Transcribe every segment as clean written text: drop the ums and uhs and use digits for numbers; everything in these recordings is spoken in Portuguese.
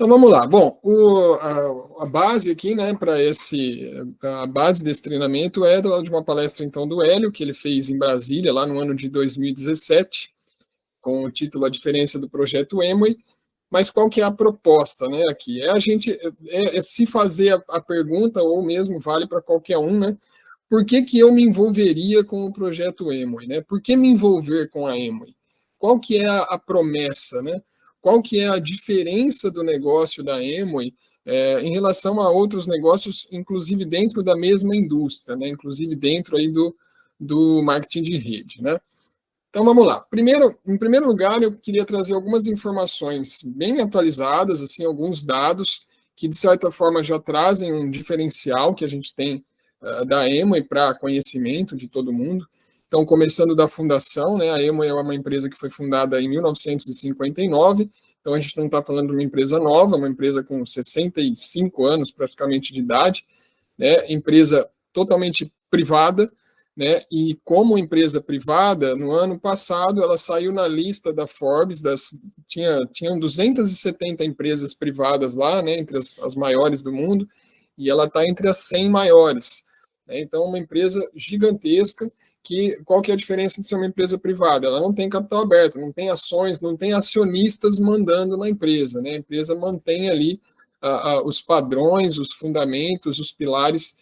Então vamos lá. Bom, a base aqui, né, a base desse treinamento é de uma palestra então do Hélio, que ele fez em Brasília, lá no ano de 2017, com o título A Diferença do Projeto Emoi. Mas qual que é a proposta, né, aqui? É se fazer a pergunta, ou mesmo vale para qualquer um, né? Por que eu me envolveria com o projeto Emoi, né? Por que me envolver com a Emoi? Qual que é a promessa, né? Qual que é a diferença do negócio da Emoi em relação a outros negócios, inclusive dentro da mesma indústria, né? Inclusive dentro aí do marketing de rede, né? Então vamos lá. Em primeiro lugar, eu queria trazer algumas informações bem atualizadas, assim, alguns dados que de certa forma já trazem um diferencial que a gente tem da Emoi para conhecimento de todo mundo. Então, começando da fundação, né? A Emoi é uma empresa que foi fundada em 1959. Então a gente não está falando de uma empresa nova, uma empresa com 65 anos praticamente de idade, né? Empresa totalmente privada, né? E como empresa privada, no ano passado, ela saiu na lista da Forbes, tinham 270 empresas privadas lá, né? Entre as maiores do mundo, e ela está entre as 100 maiores, né? Então, uma empresa gigantesca, qual que é a diferença de ser uma empresa privada? Ela não tem capital aberto, não tem ações, não tem acionistas mandando na empresa, né? A empresa mantém ali os padrões, os fundamentos, os pilares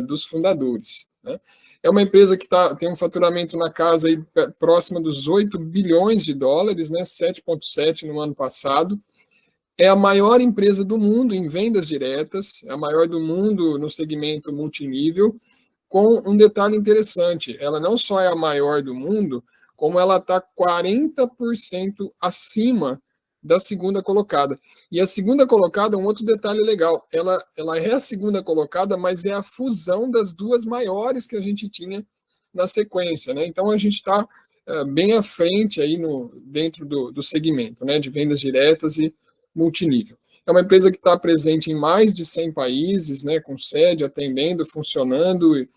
dos fundadores, né? É uma empresa que tem um faturamento na casa aí próxima dos 8 bilhões de dólares, né? 7,7 no ano passado. É a maior empresa do mundo em vendas diretas, é a maior do mundo no segmento multinível, com um detalhe interessante: ela não só é a maior do mundo, como ela está 40% acima da segunda colocada. E a segunda colocada, um outro detalhe legal, ela é a segunda colocada, mas é a fusão das duas maiores que a gente tinha na sequência, né? Então a gente está bem à frente aí dentro do segmento, né, de vendas diretas e multinível. É uma empresa que está presente em mais de 100 países, né, com sede, atendendo, funcionando,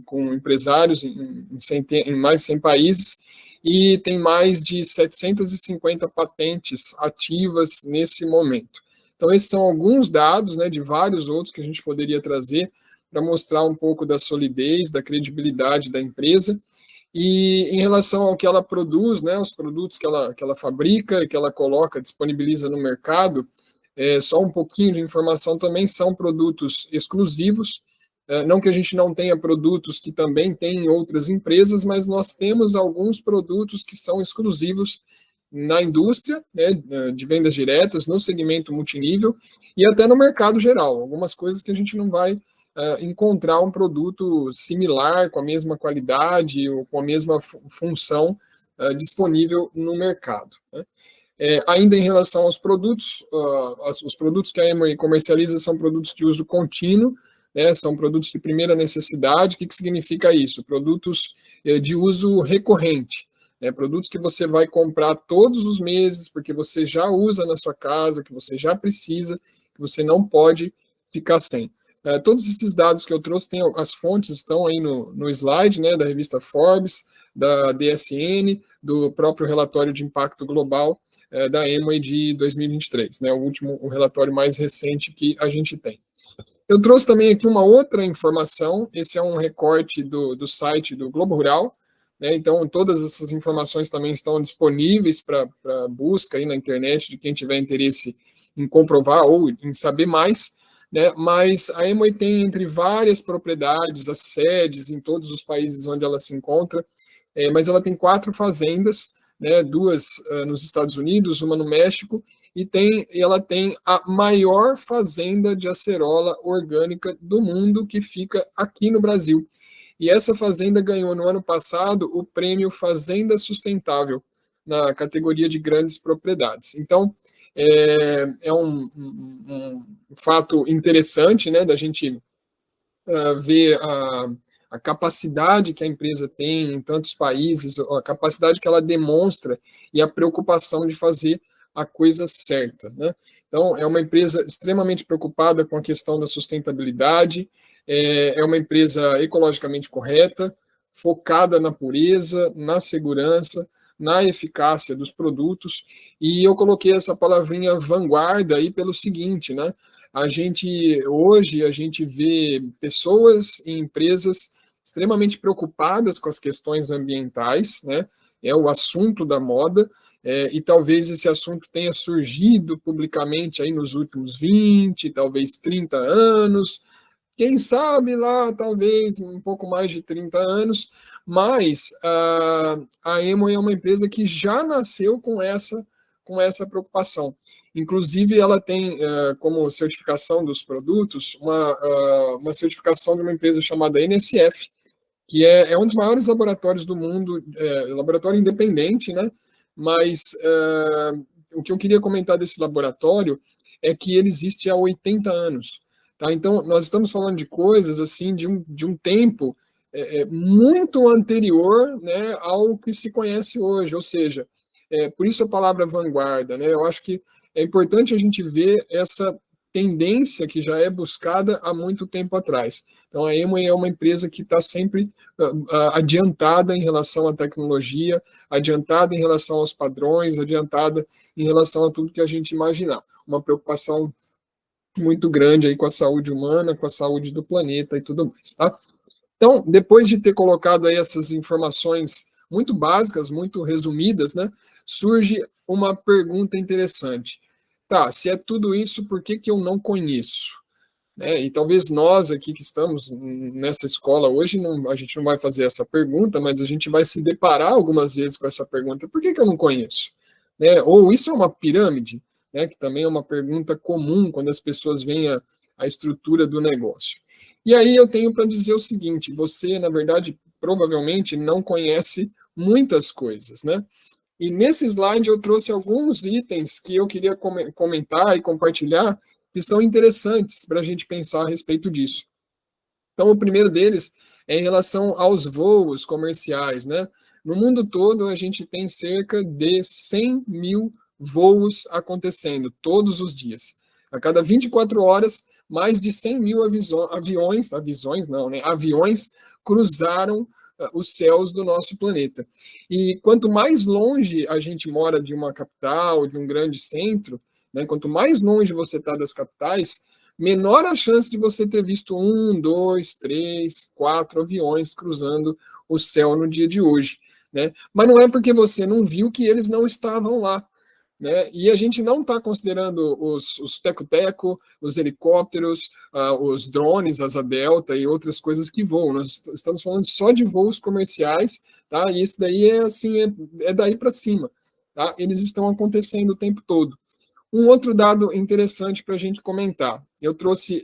com empresários em mais de 100 países, e tem mais de 750 patentes ativas nesse momento. Então, esses são alguns dados, né, de vários outros que a gente poderia trazer para mostrar um pouco da solidez, da credibilidade da empresa. E em relação ao que ela produz, né, os produtos que ela fabrica, que ela coloca, disponibiliza no mercado, só um pouquinho de informação também, são produtos exclusivos. Não que a gente não tenha produtos que também tem em outras empresas, mas nós temos alguns produtos que são exclusivos na indústria, né, de vendas diretas, no segmento multinível e até no mercado geral. Algumas coisas que a gente não vai encontrar um produto similar, com a mesma qualidade ou com a mesma função disponível no mercado, né? Ainda em relação aos produtos, os produtos que a Emoi comercializa são produtos de uso contínuo, né, são produtos de primeira necessidade. O que significa isso? Produtos de uso recorrente, né, produtos que você vai comprar todos os meses, porque você já usa na sua casa, que você já precisa, que você não pode ficar sem. Todos esses dados que eu trouxe, as fontes estão aí no slide, né, da revista Forbes, da DSN, do próprio relatório de impacto global da Emoi de 2023, né, o relatório mais recente que a gente tem. Eu trouxe também aqui uma outra informação, esse é um recorte do site do Globo Rural, né, então todas essas informações também estão disponíveis para busca aí na internet de quem tiver interesse em comprovar ou em saber mais, né, mas a Emoi tem entre várias propriedades, as sedes em todos os países onde ela se encontra, mas ela tem 4 fazendas, né, 2 nos Estados Unidos, uma no México, e ela tem a maior fazenda de acerola orgânica do mundo, que fica aqui no Brasil. E essa fazenda ganhou no ano passado o prêmio Fazenda Sustentável, na categoria de grandes propriedades. Então, é um fato interessante, né, da gente ver a capacidade que a empresa tem em tantos países, a capacidade que ela demonstra e a preocupação de fazer a coisa certa, né? Então, é uma empresa extremamente preocupada com a questão da sustentabilidade, é uma empresa ecologicamente correta, focada na pureza, na segurança, na eficácia dos produtos, e eu coloquei essa palavrinha vanguarda aí pelo seguinte, né? Hoje a gente vê pessoas e empresas extremamente preocupadas com as questões ambientais, né? É o assunto da moda, e talvez esse assunto tenha surgido publicamente aí nos últimos 20, talvez 30 anos, quem sabe lá, talvez um pouco mais de 30 anos, mas a Amway é uma empresa que já nasceu com essa preocupação. Inclusive, ela tem como certificação dos produtos uma certificação de uma empresa chamada NSF, que é um dos maiores laboratórios do mundo, laboratório independente, né? Mas o que eu queria comentar desse laboratório é que ele existe há 80 anos. Tá? Então, nós estamos falando de coisas assim de um tempo muito anterior, né, ao que se conhece hoje. Ou seja, por isso a palavra vanguarda. Né? Eu acho que é importante a gente ver essa tendência que já é buscada há muito tempo atrás. Então, a Amway é uma empresa que está sempre adiantada em relação à tecnologia, adiantada em relação aos padrões, adiantada em relação a tudo que a gente imaginar. Uma preocupação muito grande aí com a saúde humana, com a saúde do planeta e tudo mais, tá? Então, depois de ter colocado aí essas informações muito básicas, muito resumidas, né, surge uma pergunta interessante. Tá, se é tudo isso, por que que eu não conheço? Né? E talvez nós aqui que estamos nessa escola hoje, a gente não vai fazer essa pergunta, mas a gente vai se deparar algumas vezes com essa pergunta: por que que eu não conheço? Né? Ou isso é uma pirâmide, né? Que também é uma pergunta comum quando as pessoas veem a estrutura do negócio. E aí eu tenho para dizer o seguinte: você, na verdade, provavelmente não conhece muitas coisas, né? E nesse slide eu trouxe alguns itens que eu queria comentar e compartilhar, que são interessantes para a gente pensar a respeito disso. Então, o primeiro deles é em relação aos voos comerciais, né? No mundo todo, a gente tem cerca de 100 mil voos acontecendo todos os dias. A cada 24 horas, mais de 100 mil aviões cruzaram os céus do nosso planeta. E quanto mais longe a gente mora de uma capital, de um grande centro, né, quanto mais longe você está das capitais, menor a chance de você ter visto 1, 2, 3, 4 aviões cruzando o céu no dia de hoje. Né? Mas não é porque você não viu que eles não estavam lá. Né? E a gente não está considerando os teco-teco, os helicópteros, os drones, asa delta e outras coisas que voam. Nós estamos falando só de voos comerciais, tá? E isso daí é assim, é daí para cima. Tá? Eles estão acontecendo o tempo todo. Um outro dado interessante para a gente comentar. Eu trouxe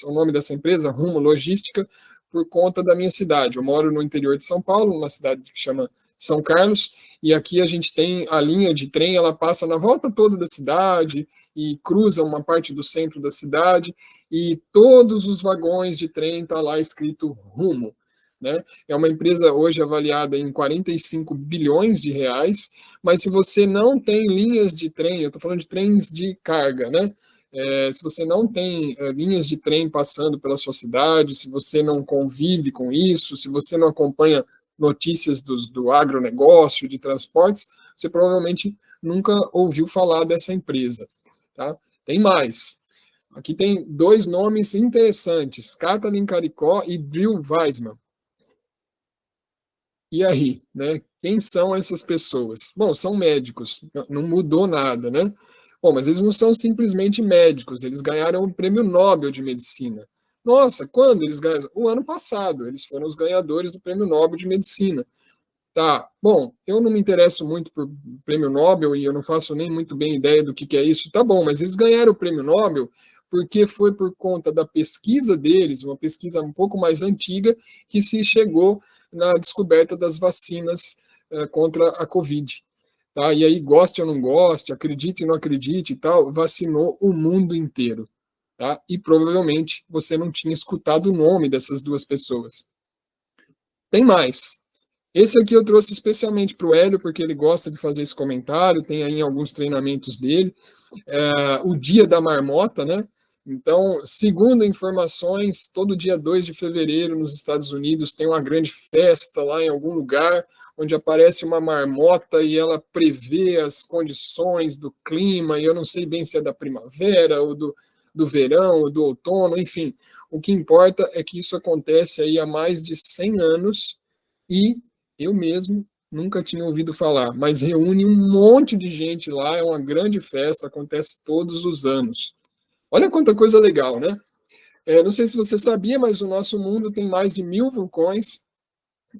o nome dessa empresa, Rumo Logística, por conta da minha cidade. Eu moro no interior de São Paulo, uma cidade que chama São Carlos, e aqui a gente tem a linha de trem, ela passa na volta toda da cidade e cruza uma parte do centro da cidade, e todos os vagões de trem tá lá escrito Rumo. Né? É uma empresa hoje avaliada em 45 bilhões de reais, mas se você não tem linhas de trem, eu estou falando de trens de carga, né? Se você não tem linhas de trem passando pela sua cidade, se você não convive com isso, se você não acompanha notícias do agronegócio, de transportes, você provavelmente nunca ouviu falar dessa empresa. Tá? Tem mais. Aqui tem dois nomes interessantes, Katalin Caricó e Drill Weissman. E aí, né? Quem são essas pessoas? Bom, são médicos, não mudou nada, né? Bom, mas eles não são simplesmente médicos, eles ganharam o Prêmio Nobel de Medicina. Nossa, quando eles ganharam? O ano passado, eles foram os ganhadores do Prêmio Nobel de Medicina. Tá, bom, eu não me interesso muito por Prêmio Nobel e eu não faço nem muito bem ideia do que é isso. Tá bom, mas eles ganharam o Prêmio Nobel porque foi por conta da pesquisa deles, uma pesquisa um pouco mais antiga, que se chegou na descoberta das vacinas contra a Covid. Tá? E aí, goste ou não goste, acredite ou não acredite e tal, vacinou o mundo inteiro. Tá? E provavelmente você não tinha escutado o nome dessas duas pessoas. Tem mais. Esse aqui eu trouxe especialmente para o Hélio, porque ele gosta de fazer esse comentário, tem aí alguns treinamentos dele. O Dia da Marmota, né? Então, segundo informações, todo dia 2 de fevereiro nos Estados Unidos tem uma grande festa lá em algum lugar, onde aparece uma marmota e ela prevê as condições do clima, e eu não sei bem se é da primavera, ou do verão, ou do outono, enfim. O que importa é que isso acontece aí há mais de 100 anos, e eu mesmo nunca tinha ouvido falar, mas reúne um monte de gente lá, é uma grande festa, acontece todos os anos. Olha quanta coisa legal, né? Não sei se você sabia, mas o nosso mundo tem mais de 1.000 vulcões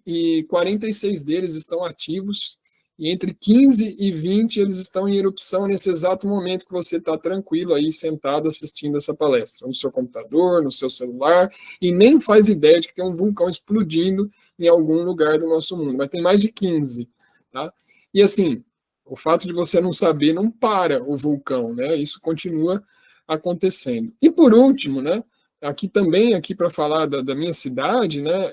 e 46 deles estão ativos, e entre 15 e 20 eles estão em erupção nesse exato momento que você está tranquilo aí, sentado assistindo essa palestra, no seu computador, no seu celular, e nem faz ideia de que tem um vulcão explodindo em algum lugar do nosso mundo, mas tem mais de 15, tá? E assim, o fato de você não saber não para o vulcão, né? Isso continua acontecendo. E por último, né? Aqui também, aqui para falar da minha cidade, né?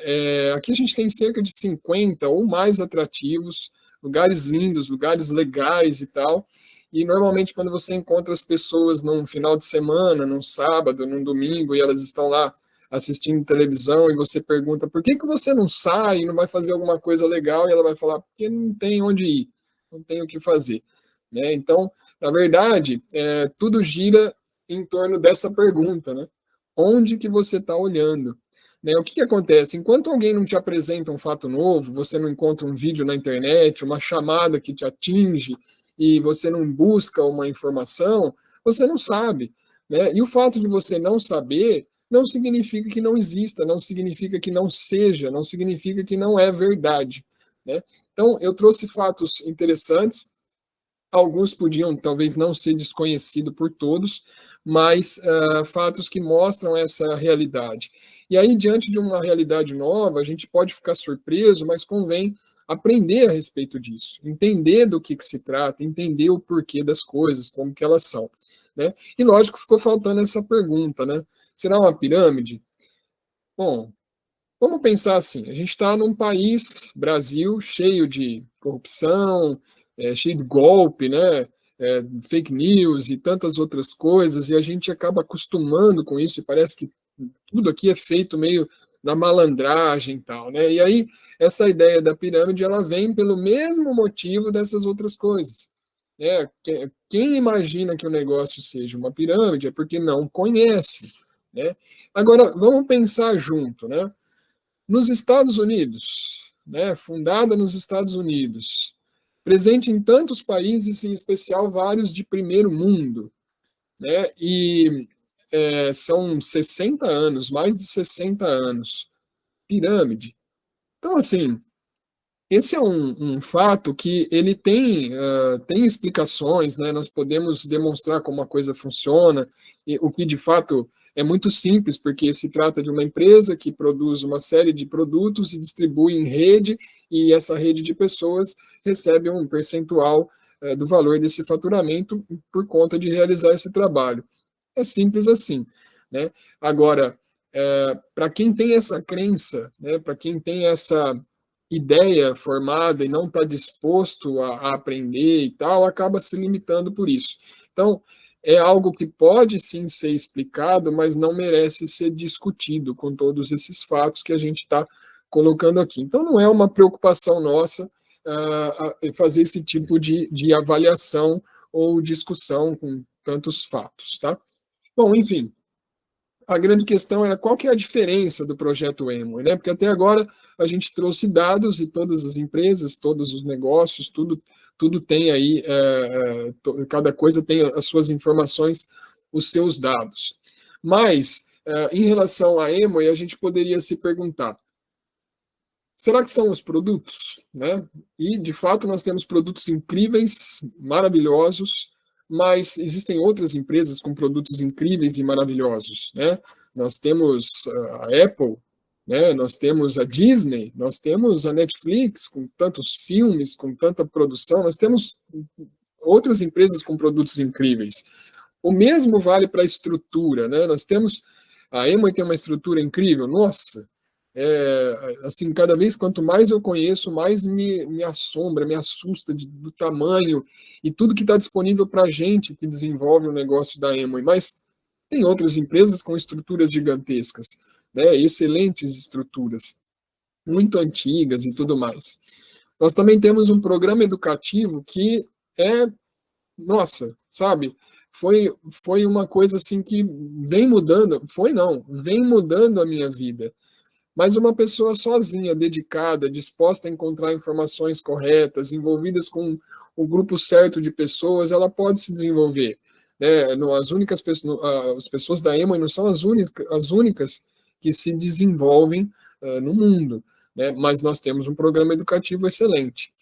Aqui a gente tem cerca de 50 ou mais atrativos, lugares lindos, lugares legais e tal. E normalmente quando você encontra as pessoas num final de semana, num sábado, num domingo, e elas estão lá assistindo televisão, e você pergunta por que você não sai e não vai fazer alguma coisa legal, e ela vai falar, porque não tem onde ir, não tem o que fazer. Né? Então, na verdade, tudo gira em torno dessa pergunta, né? Onde que você está olhando? Né? O que que acontece? Enquanto alguém não te apresenta um fato novo, você não encontra um vídeo na internet, uma chamada que te atinge, e você não busca uma informação, você não sabe. Né? E o fato de você não saber não significa que não exista, não significa que não seja, não significa que não é verdade. Né? Então, eu trouxe fatos interessantes. Alguns podiam talvez não ser desconhecido por todos, mas fatos que mostram essa realidade. E aí, diante de uma realidade nova, a gente pode ficar surpreso, mas convém aprender a respeito disso, entender do que se trata, entender o porquê das coisas, como que elas são. Né? E lógico, ficou faltando essa pergunta, né? Será uma pirâmide? Bom, vamos pensar assim: a gente está num país, Brasil, cheio de corrupção, cheio de golpe, né? Fake news e tantas outras coisas, e a gente acaba acostumando com isso, e parece que tudo aqui é feito meio na malandragem e tal, né? E aí, essa ideia da pirâmide, ela vem pelo mesmo motivo dessas outras coisas. Quem imagina que o negócio seja uma pirâmide é porque não conhece, né? Agora, vamos pensar junto, né? Nos Estados Unidos, né, fundada nos Estados Unidos, presente em tantos países, em especial vários de primeiro mundo, né, e são 60 anos, mais de 60 anos, pirâmide. Então, assim, esse é um fato que ele tem explicações, né? Nós podemos demonstrar como a coisa funciona, e o que de fato é muito simples, porque se trata de uma empresa que produz uma série de produtos e distribui em rede, e essa rede de pessoas recebe um percentual do valor desse faturamento por conta de realizar esse trabalho. É simples assim, né? Agora, para quem tem essa crença, né? Para quem tem essa ideia formada e não está disposto a aprender e tal, acaba se limitando por isso. Então, é algo que pode sim ser explicado, mas não merece ser discutido com todos esses fatos que a gente está colocando aqui. Então, não é uma preocupação nossa fazer esse tipo de avaliação ou discussão com tantos fatos, tá? Bom, enfim, a grande questão era qual que é a diferença do projeto Emoi, né? Porque até agora a gente trouxe dados e todas as empresas, todos os negócios, tudo tem aí, cada coisa tem as suas informações, os seus dados. Mas, em relação à Emoi, a gente poderia se perguntar, será que são os produtos, né? E, de fato, nós temos produtos incríveis, maravilhosos, mas existem outras empresas com produtos incríveis e maravilhosos, né? Nós temos a Apple, né? Nós temos a Disney, nós temos a Netflix com tantos filmes, com tanta produção, nós temos outras empresas com produtos incríveis. O mesmo vale para a estrutura, né? Nós temos a Emoi tem uma estrutura incrível, nossa, assim, cada vez quanto mais eu conheço, mais me assombra, me assusta do tamanho e tudo que está disponível para a gente que desenvolve o negócio da Emoi. Mas tem outras empresas com estruturas gigantescas, né? Excelentes estruturas, muito antigas e tudo mais. Nós também temos um programa educativo que é, nossa, sabe, foi uma coisa assim que vem mudando, vem mudando a minha vida. Mas uma pessoa sozinha, dedicada, disposta a encontrar informações corretas, envolvidas com o grupo certo de pessoas, ela pode se desenvolver. Né? As únicas pessoas, as pessoas da Emory não são as únicas que se desenvolvem no mundo, né? Mas nós temos um programa educativo excelente.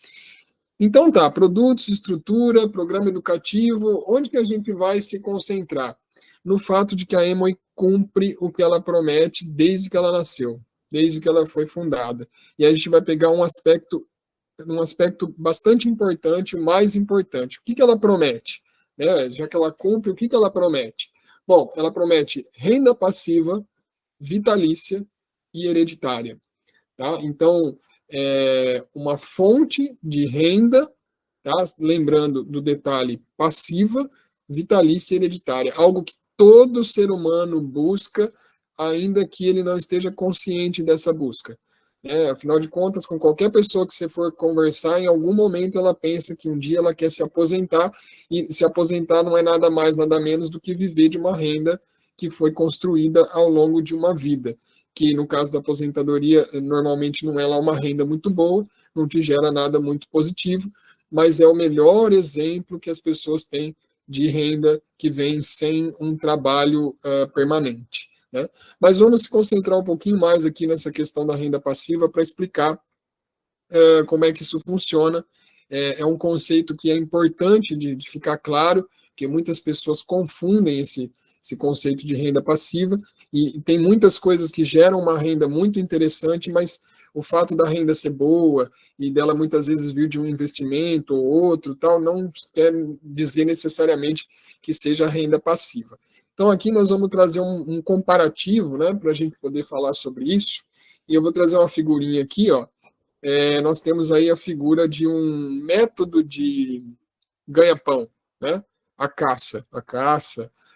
Então tá, produtos, estrutura, programa educativo, onde que a gente vai se concentrar? No fato de que a Emory cumpre o que ela promete desde que ela nasceu, desde que ela foi fundada. E a gente vai pegar um aspecto bastante importante, o mais importante. O que que ela promete? Né? Já que ela cumpre, o que que ela promete? Bom, ela promete renda passiva, vitalícia e hereditária. Tá? Então, uma fonte de renda, tá? Lembrando do detalhe passiva, vitalícia e hereditária, algo que todo ser humano busca, ainda que ele não esteja consciente dessa busca. Afinal de contas, com qualquer pessoa que você for conversar, em algum momento ela pensa que um dia ela quer se aposentar, e se aposentar não é nada mais, nada menos do que viver de uma renda que foi construída ao longo de uma vida, que no caso da aposentadoria, normalmente não é lá uma renda muito boa, não te gera nada muito positivo, mas é o melhor exemplo que as pessoas têm de renda que vem sem um trabalho permanente. Né? Mas vamos se concentrar um pouquinho mais aqui nessa questão da renda passiva para explicar como é que isso funciona. É um conceito que é importante de ficar claro, que muitas pessoas confundem esse conceito de renda passiva, e tem muitas coisas que geram uma renda muito interessante, mas o fato da renda ser boa e dela muitas vezes vir de um investimento ou outro, tal, não quer dizer necessariamente que seja renda passiva. Então aqui nós vamos trazer um comparativo, né, para a gente poder falar sobre isso, e eu vou trazer uma figurinha aqui, ó. Nós temos aí a figura de um método de ganha-pão, né? A caça,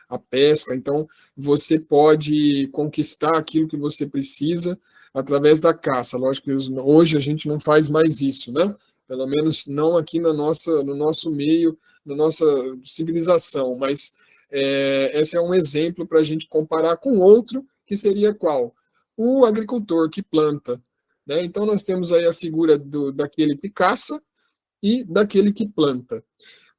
a pesca. Então, você pode conquistar aquilo que você precisa através da caça. Lógico que hoje a gente não faz mais isso, né? Pelo menos não aqui no nosso meio, na nossa civilização. Mas esse é um exemplo para a gente comparar com outro, que seria qual? O agricultor que planta. Né? Então, nós temos aí a figura daquele que caça e daquele que planta.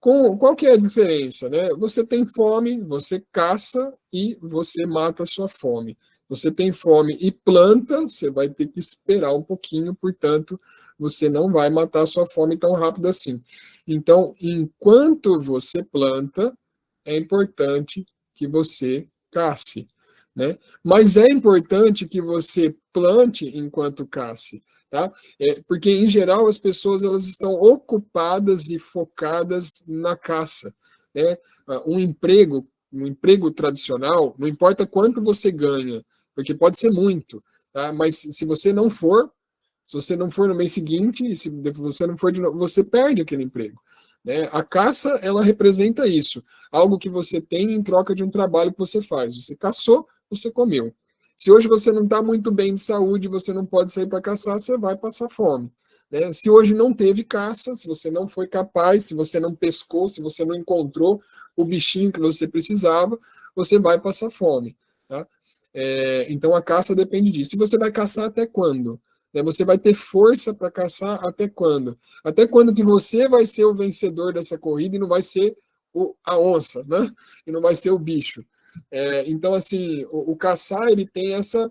Qual que é a diferença? Né? Você tem fome, você caça e você mata a sua fome. Você tem fome e planta, você vai ter que esperar um pouquinho, portanto, você não vai matar a sua fome tão rápido assim. Então, enquanto você planta, é importante que você casse. Né? Mas é importante que você plante enquanto casse, tá? Porque em geral as pessoas elas estão ocupadas e focadas na caça, né? Um emprego tradicional, não importa quanto você ganha, porque pode ser muito, tá? Mas se você não for no mês seguinte, e se você não for de novo, você perde aquele emprego. Né? A caça, ela representa isso, algo que você tem em troca de um trabalho que você faz. Você caçou, você comeu. Se hoje você não está muito bem de saúde, você não pode sair para caçar, você vai passar fome. Né? Se hoje não teve caça, se você não foi capaz, se você não pescou, se você não encontrou o bichinho que você precisava, você vai passar fome. Tá? Então a caça depende disso. E você vai caçar até quando? Você vai ter força para caçar até quando? Até quando que você vai ser o vencedor dessa corrida e não vai ser a onça, né? E não vai ser o bicho. Então, assim, o caçar, ele tem essa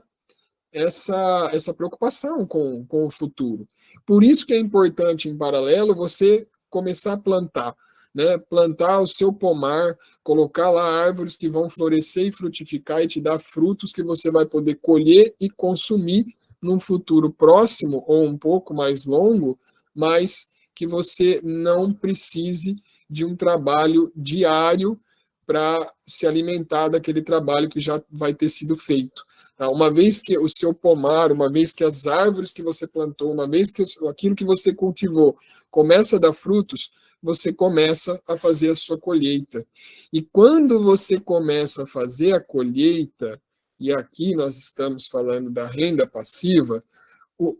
preocupação com o futuro. Por isso que é importante, em paralelo, você começar a plantar. Né? Plantar o seu pomar, colocar lá árvores que vão florescer e frutificar e te dar frutos que você vai poder colher e consumir num futuro próximo ou um pouco mais longo, mas que você não precise de um trabalho diário para se alimentar daquele trabalho que já vai ter sido feito. Tá? Uma vez que o seu pomar, uma vez que as árvores que você plantou, uma vez que aquilo que você cultivou começa a dar frutos, você começa a fazer a sua colheita. E quando você começa a fazer a colheita, e aqui nós estamos falando da renda passiva, o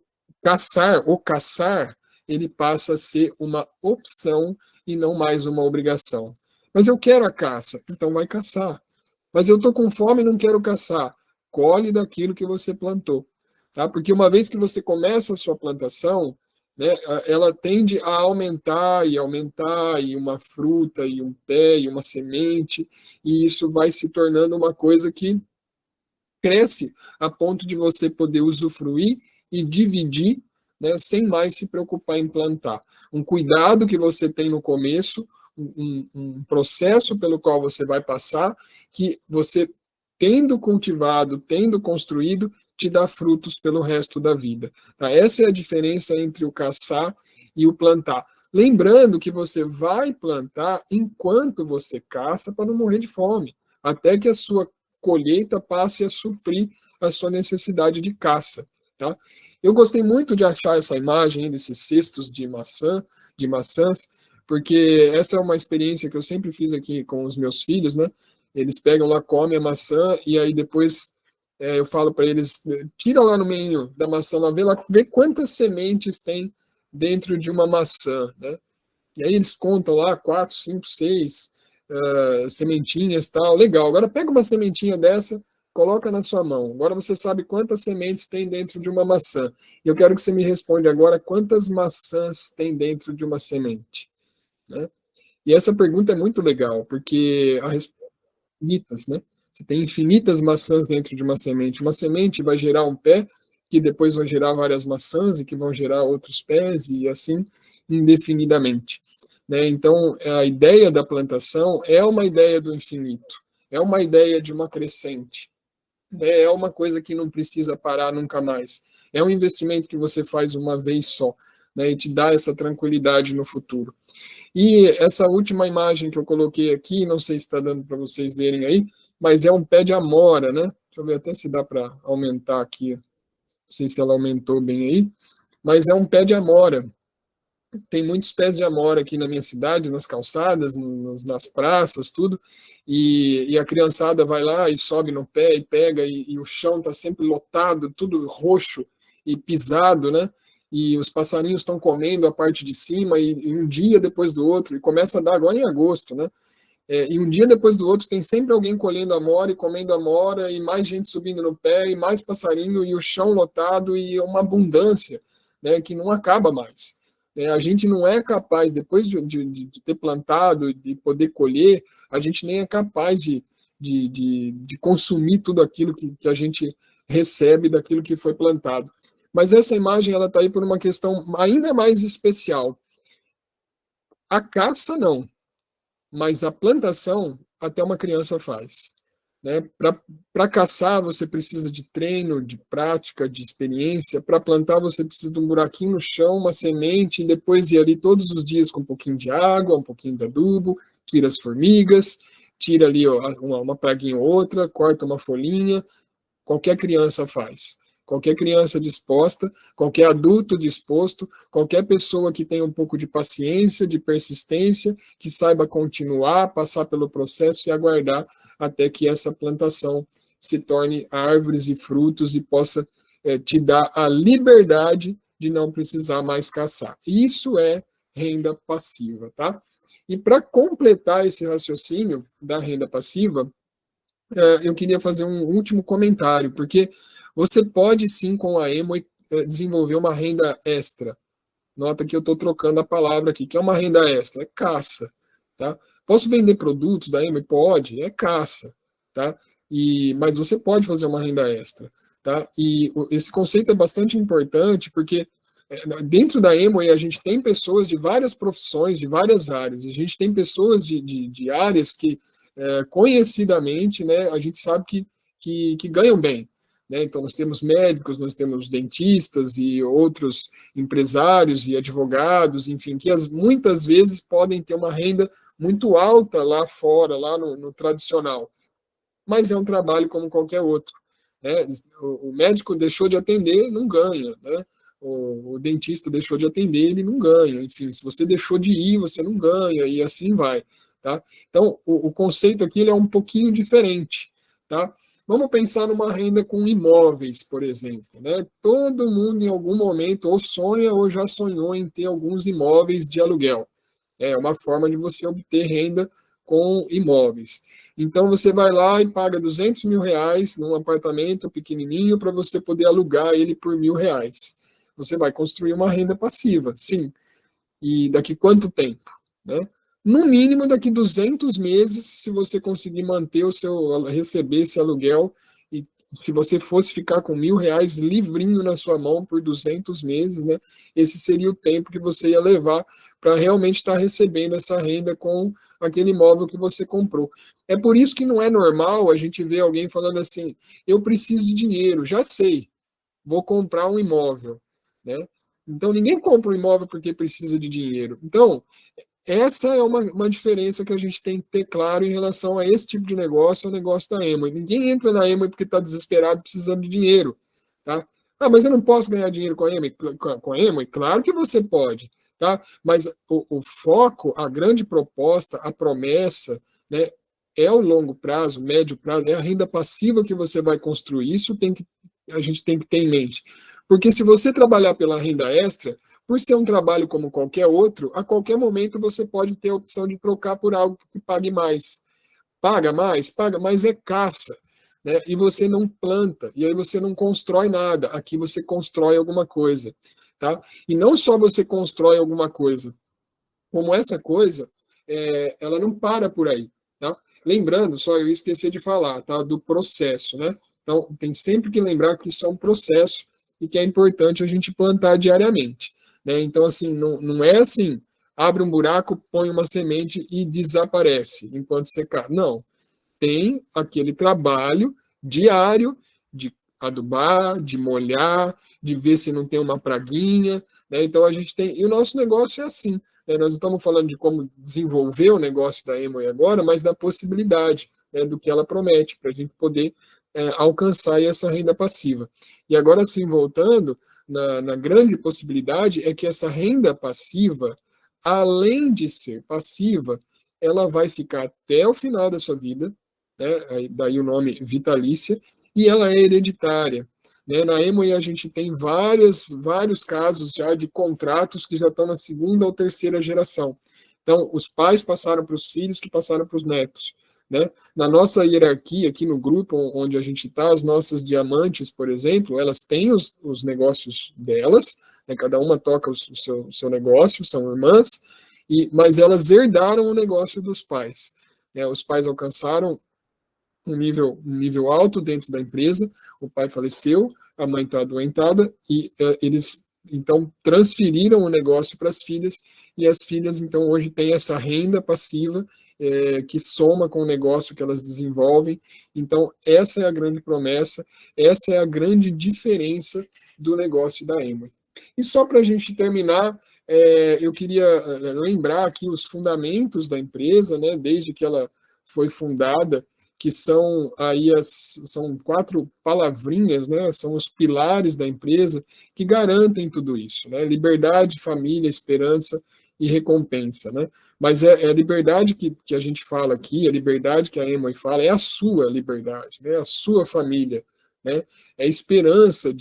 caçar ele passa a ser uma opção e não mais uma obrigação. Mas eu quero a caça, então vai caçar. Mas eu estou com fome e não quero caçar. Colhe daquilo que você plantou. Tá? Porque uma vez que você começa a sua plantação, né, ela tende a aumentar e aumentar, e uma fruta, e um pé, e uma semente, e isso vai se tornando uma coisa que cresce a ponto de você poder usufruir e dividir, né, sem mais se preocupar em plantar. Um cuidado que você tem no começo, um processo pelo qual você vai passar, que você, tendo cultivado, tendo construído, te dá frutos pelo resto da vida. Tá? Essa é a diferença entre o caçar e o plantar. Lembrando que você vai plantar enquanto você caça para não morrer de fome, até que a sua colheita passe a suprir a sua necessidade de caça, tá? Eu gostei muito de achar essa imagem desses cestos de maçãs, porque essa é uma experiência que eu sempre fiz aqui com os meus filhos, né? Eles pegam lá, comem a maçã e aí depois eu falo para eles, tira lá no meio da maçã, lá, vê quantas sementes tem dentro de uma maçã, né? E aí eles contam lá 4, 5, 6 sementinhas e tal. Legal. Agora pega uma sementinha dessa, coloca na sua mão. Agora você sabe quantas sementes tem dentro de uma maçã. E eu quero que você me responda agora quantas maçãs tem dentro de uma semente. Né? E essa pergunta é muito legal, porque a resposta é infinitas, né? Você tem infinitas maçãs dentro de uma semente. Uma semente vai gerar um pé, que depois vai gerar várias maçãs e que vão gerar outros pés e assim indefinidamente. Né? Então, a ideia da plantação é uma ideia do infinito, é uma ideia de uma crescente, né? É uma coisa que não precisa parar nunca mais. É um investimento que você faz uma vez só, né? E te dá essa tranquilidade no futuro. E essa última imagem que eu coloquei aqui, não sei se está dando para vocês verem aí, mas é um pé de amora, né? Deixa eu ver até se dá para aumentar aqui. Não sei se ela aumentou bem aí, mas é um pé de amora. Tem muitos pés de amora aqui na minha cidade, nas calçadas, nas praças, tudo. E a criançada vai lá e sobe no pé e pega, e o chão está sempre lotado, tudo roxo e pisado, né? E os passarinhos estão comendo a parte de cima, e um dia depois do outro, e começa a dar agora em agosto, né? E um dia depois do outro tem sempre alguém colhendo amora e comendo amora, e mais gente subindo no pé, e mais passarinho, e o chão lotado, e uma abundância, né, que não acaba mais. A gente não é capaz, depois de ter plantado, de poder colher, a gente nem é capaz de consumir tudo aquilo que a gente recebe daquilo que foi plantado. Mas essa imagem ela está aí por uma questão ainda mais especial. A caça, não, mas a plantação até uma criança faz. Né? Para caçar, você precisa de treino, de prática, de experiência. Para plantar, você precisa de um buraquinho no chão, uma semente, e depois ir ali todos os dias com um pouquinho de água, um pouquinho de adubo, tira as formigas, tira ali ó, uma praguinha ou outra, corta uma folhinha. Qualquer criança faz. Qualquer criança disposta, qualquer adulto disposto, qualquer pessoa que tenha um pouco de paciência, de persistência, que saiba continuar, passar pelo processo e aguardar até que essa plantação se torne árvores e frutos e possa te dar a liberdade de não precisar mais caçar. Isso é renda passiva, tá? E para completar esse raciocínio da renda passiva, eu queria fazer um último comentário, porque você pode sim, com a Emo, desenvolver uma renda extra. Nota que eu estou trocando a palavra aqui, que é uma renda extra, é caça. Tá? Posso vender produtos da Emo? Pode, é caça. Tá? Mas você pode fazer uma renda extra. Tá? E esse conceito é bastante importante, porque dentro da Emo a gente tem pessoas de várias profissões, de várias áreas. A gente tem pessoas de áreas que conhecidamente, né, a gente sabe que ganham bem. Né? Então, nós temos médicos, nós temos dentistas e outros empresários e advogados, enfim, que muitas vezes podem ter uma renda muito alta lá fora, lá no tradicional, mas é um trabalho como qualquer outro. Né? O médico deixou de atender, não ganha. Né? O dentista deixou de atender, ele não ganha. Enfim, se você deixou de ir, você não ganha, e assim vai. Tá? Então, o conceito aqui ele é um pouquinho diferente. Tá? Vamos pensar numa renda com imóveis, por exemplo, né? Todo mundo em algum momento ou sonha ou já sonhou em ter alguns imóveis de aluguel. É uma forma de você obter renda com imóveis. Então você vai lá e paga R$ 200.000 num apartamento pequenininho para você poder alugar ele por R$ 1.000. Você vai construir uma renda passiva, sim. E daqui quanto tempo, né? No mínimo daqui 200 meses, se você conseguir manter receber esse aluguel, e se você fosse ficar com R$ 1.000 livrinho na sua mão por 200 meses, né? Esse seria o tempo que você ia levar para realmente estar recebendo essa renda com aquele imóvel que você comprou. É por isso que não é normal a gente ver alguém falando assim: eu preciso de dinheiro, já sei, vou comprar um imóvel, né? Então, ninguém compra um imóvel porque precisa de dinheiro. Então, essa é uma diferença que a gente tem que ter claro em relação a esse tipo de negócio, ao negócio da Amway. Ninguém entra na Amway porque está desesperado, precisando de dinheiro, tá? Ah, mas eu não posso ganhar dinheiro com a Amway? Com a Amway? Claro que você pode, tá? Mas o foco, a grande proposta, a promessa, né, é o longo prazo, médio prazo, é a renda passiva que você vai construir. Isso a gente tem que ter em mente. Porque se você trabalhar pela renda extra, por ser um trabalho como qualquer outro, a qualquer momento você pode ter a opção de trocar por algo que pague mais. Paga, mas é caça, né? E você não planta, e aí você não constrói nada. Aqui você constrói alguma coisa, tá? E não só você constrói alguma coisa, como essa coisa, ela não para por aí, tá? Lembrando, só eu esqueci de falar, tá? Do processo, né? Então, tem sempre que lembrar que isso é um processo e que é importante a gente plantar diariamente, né? Então, assim, não é assim, abre um buraco, põe uma semente e desaparece enquanto secar. Não, tem aquele trabalho diário de adubar, de molhar, de ver se não tem uma praguinha, né? Então a gente tem, e o nosso negócio é assim, né? Nós não estamos falando de como desenvolver o negócio da Amway agora, mas da possibilidade, né, do que ela promete para a gente poder alcançar essa renda passiva. E agora sim, voltando, na grande possibilidade é que essa renda passiva, além de ser passiva, ela vai ficar até o final da sua vida, né? Daí o nome vitalícia, e ela é hereditária. Né? Na Amway a gente tem vários casos já de contratos que já estão na segunda ou terceira geração. Então, os pais passaram para os filhos, que passaram para os netos. Né? Na nossa hierarquia, aqui no grupo onde a gente está, as nossas diamantes, por exemplo, elas têm os negócios delas, né? Cada uma toca o seu negócio, são irmãs, mas elas herdaram o negócio dos pais. Né? Os pais alcançaram um nível alto dentro da empresa, o pai faleceu, a mãe está adoentada, e eles, então, transferiram o negócio para as filhas, e as filhas, então, hoje têm essa renda passiva que soma com o negócio que elas desenvolvem. Então, essa é a grande promessa, essa é a grande diferença do negócio da Amway. E só para a gente terminar, eu queria lembrar aqui os fundamentos da empresa, né, desde que ela foi fundada, que são aí são 4 palavrinhas, né? São os pilares da empresa que garantem tudo isso, né? Liberdade, família, esperança e recompensa, né? Mas é a liberdade que a gente fala aqui, a liberdade que a Amway fala, é a sua liberdade, né? A sua família, né? É a esperança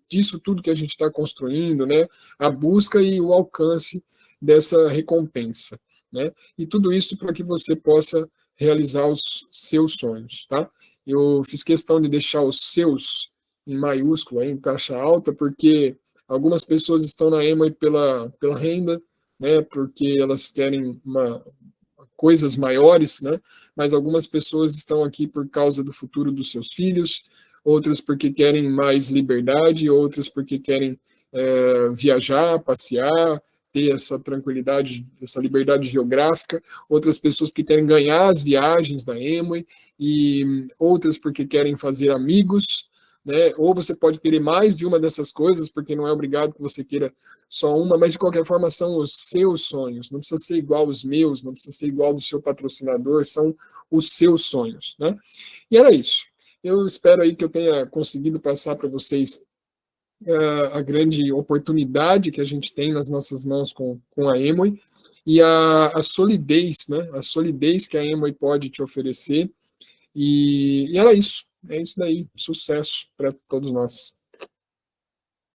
disso tudo que a gente está construindo, né? A busca e o alcance dessa recompensa, né? E tudo isso para que você possa realizar os seus sonhos, tá? Eu fiz questão de deixar os seus em maiúsculo, aí, em caixa alta, porque algumas pessoas estão na Amway pela renda, né? Porque elas querem coisas maiores, né? Mas algumas pessoas estão aqui por causa do futuro dos seus filhos, outras porque querem mais liberdade, outras porque querem viajar, passear, ter essa tranquilidade, essa liberdade geográfica, outras pessoas que querem ganhar as viagens da Amway, e outras porque querem fazer amigos, né? Ou você pode querer mais de uma dessas coisas, porque não é obrigado que você queira só uma, mas de qualquer forma são os seus sonhos, não precisa ser igual aos meus, não precisa ser igual do seu patrocinador, são os seus sonhos, né? E era isso. Eu espero aí que eu tenha conseguido passar para vocês a grande oportunidade que a gente tem nas nossas mãos com a Amway e a solidez, né? A solidez que a Amway pode te oferecer. E era isso. É isso daí. Sucesso para todos nós.